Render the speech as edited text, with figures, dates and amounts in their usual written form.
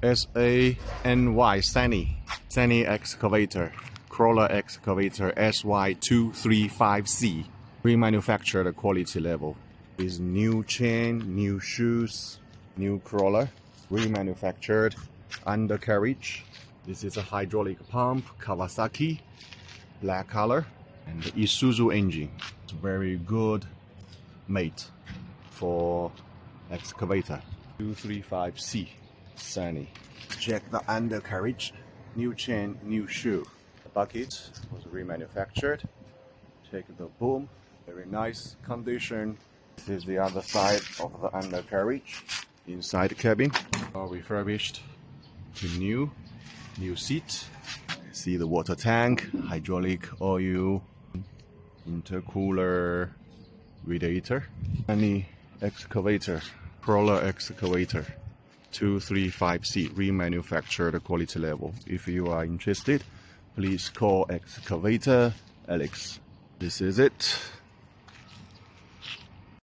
SANY, SANY excavator, crawler excavator SY235C, remanufactured quality level. Is new chain, new shoes, new crawler, remanufactured undercarriage. This is a hydraulic pump, Kawasaki, black color, and the Isuzu engine. It's very good mate for excavator. 235C, SANY. Check the undercarriage, new chain, new shoe. The bucket was remanufactured. Check the boom, very nice condition. This is the other side of the undercarriage. Inside the cabin, refurbished to new seat. See the water tank, hydraulic oil, intercooler, radiator. SANY excavator, crawler excavator, 235C, remanufactured quality level. If you are interested, please call Excavator Alex. This is it.